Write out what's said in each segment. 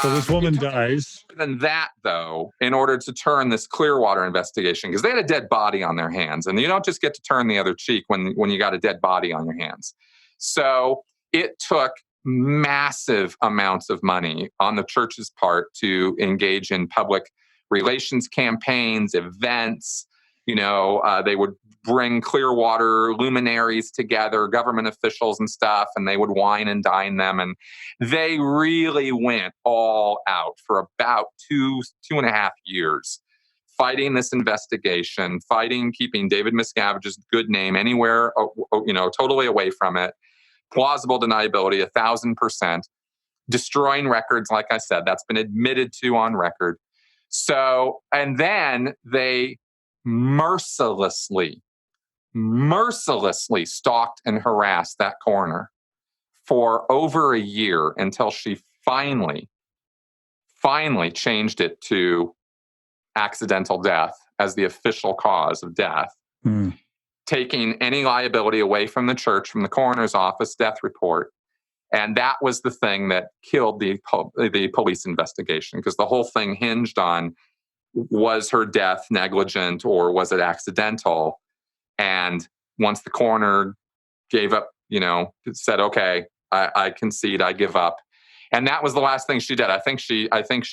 So this woman dies. Than that, though, in order to turn this Clearwater investigation, because they had a dead body on their hands, and you don't just get to turn the other cheek when you got a dead body on your hands. So it took massive amounts of money on the church's part to engage in public relations campaigns, events. They would bring Clearwater luminaries together, government officials and stuff, and they would wine and dine them. And they really went all out for about 2.5 years, fighting this investigation, keeping David Miscavige's good name anywhere, totally away from it. Plausible deniability, 1,000%. Destroying records, like I said, that's been admitted to on record. So, and then they mercilessly stalked and harassed that coroner for over a year until she finally changed it to accidental death as the official cause of death, taking any liability away from the church, from the coroner's office death report. And that was the thing that killed the police investigation, because the whole thing hinged on, was her death negligent or was it accidental? And once the coroner gave up, said, okay, I concede, I give up. And that was the last thing she did. I think she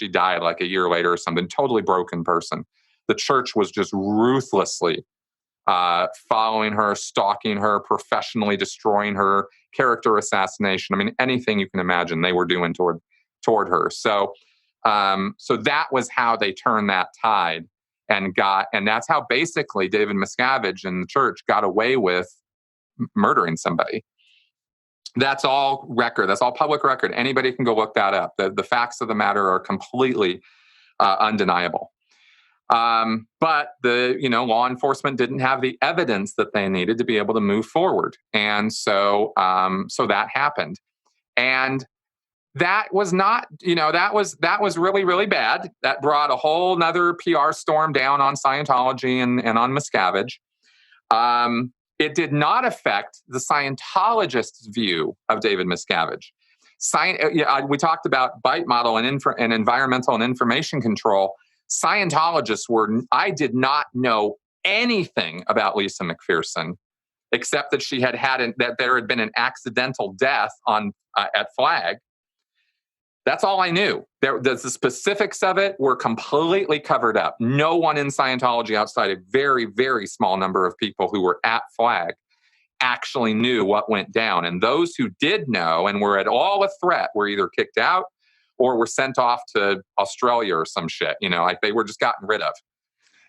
died like a year later or something, totally broken person. The church was just ruthlessly following her, stalking her, professionally destroying her, character assassination. I mean, anything you can imagine they were doing toward her. So that was how they turned that tide and that's how basically David Miscavige and the church got away with murdering somebody. That's all record. That's all public record. Anybody can go look that up. The facts of the matter are completely undeniable. But the law enforcement didn't have the evidence that they needed to be able to move forward, and so that happened, and that was not that was really, really bad. That brought a whole nother PR storm down on Scientology and on Miscavige. It did not affect the Scientologists' view of David Miscavige. We talked about BITE model and environmental and information control. Scientologists I did not know anything about Lisa McPherson, except that that there had been an accidental death at Flag. That's all I knew. The specifics of it were completely covered up. No one in Scientology, outside a very, very small number of people who were at Flag, actually knew what went down. And those who did know and were at all a threat were either kicked out or were sent off to Australia or some shit. Like they were just gotten rid of.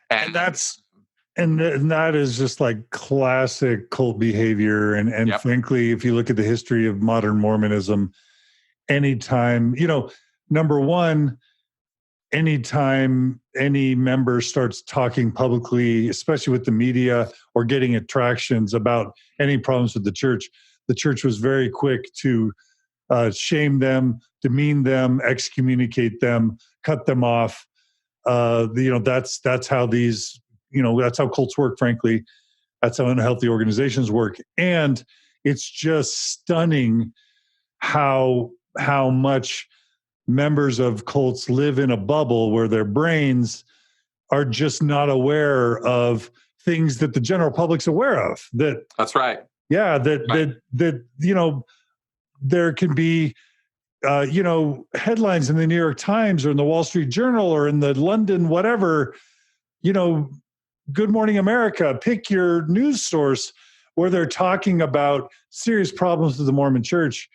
And that is just like classic cult behavior. And Yep. Frankly, if you look at the history of modern Mormonism, anytime, number one, anytime any member starts talking publicly, especially with the media or getting attractions about any problems with the church was very quick to shame them, demean them, excommunicate them, cut them off. That's how these, that's how cults work, frankly. That's how unhealthy organizations work. And it's just stunning how much members of cults live in a bubble where their brains are just not aware of things that the general public's aware of. That's right. Yeah, that there can be headlines in the New York Times or in the Wall Street Journal or in the London whatever, Good Morning America, pick your news source, where they're talking about serious problems with the Mormon Church,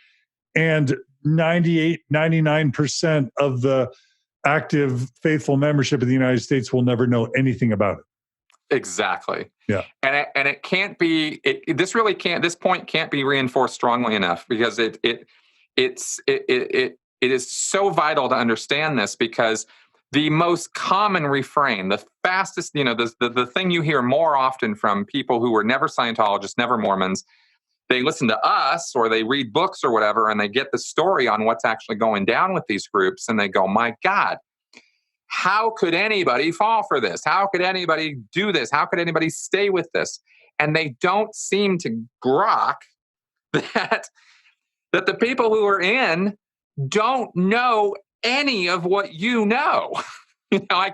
and 99% of the active faithful membership of the United States will never know anything about it. Exactly. Yeah. And it can't be. This point can't be reinforced strongly enough, because it is so vital to understand this, because the most common refrain, the fastest, the thing you hear more often from people who were never Scientologists, never Mormons, they listen to us or they read books or whatever, and they get the story on what's actually going down with these groups, and they go, my God, how could anybody fall for this? How could anybody do this? How could anybody stay with this? And they don't seem to grok that the people who are in don't know any of what you know. I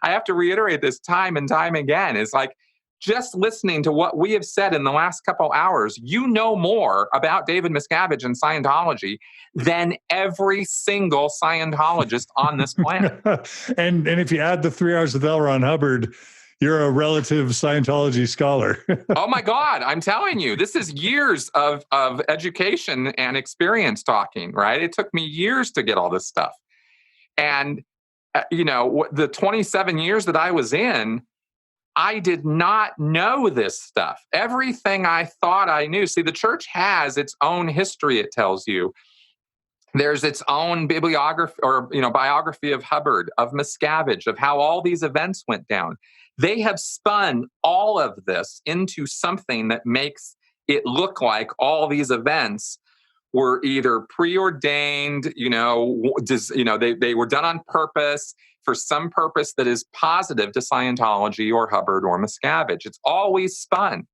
have to reiterate this time and time again. It's like, just listening to what we have said in the last couple hours, you know more about David Miscavige and Scientology than every single Scientologist on this planet. and if you add the 3 hours with L. Ron Hubbard, you're a relative Scientology scholar. Oh my God, I'm telling you, this is years of education and experience talking, right? It took me years to get all this stuff. And, the 27 years that I was in, I did not know this stuff. Everything I thought I knew. See, the church has its own history, it tells you. There's its own bibliography or, biography of Hubbard, of Miscavige, of how all these events went down. They have spun all of this into something that makes it look like all these events were either preordained, they were done on purpose, for some purpose that is positive to Scientology or Hubbard or Miscavige. It's always spun.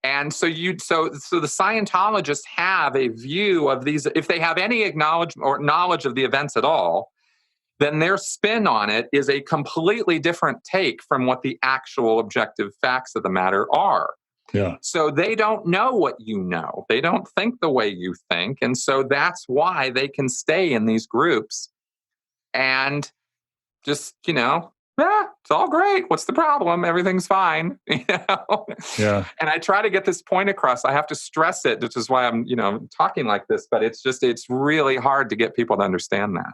And so the Scientologists have a view of these. If they have any acknowledgement or knowledge of the events at all, then their spin on it is a completely different take from what the actual objective facts of the matter are. Yeah. So they don't know what you know. They don't think the way you think. And so that's why they can stay in these groups and just, it's all great. What's the problem? Everything's fine. Yeah. And I try to get this point across. I have to stress it, which is why I'm, talking like this, but it's really hard to get people to understand that.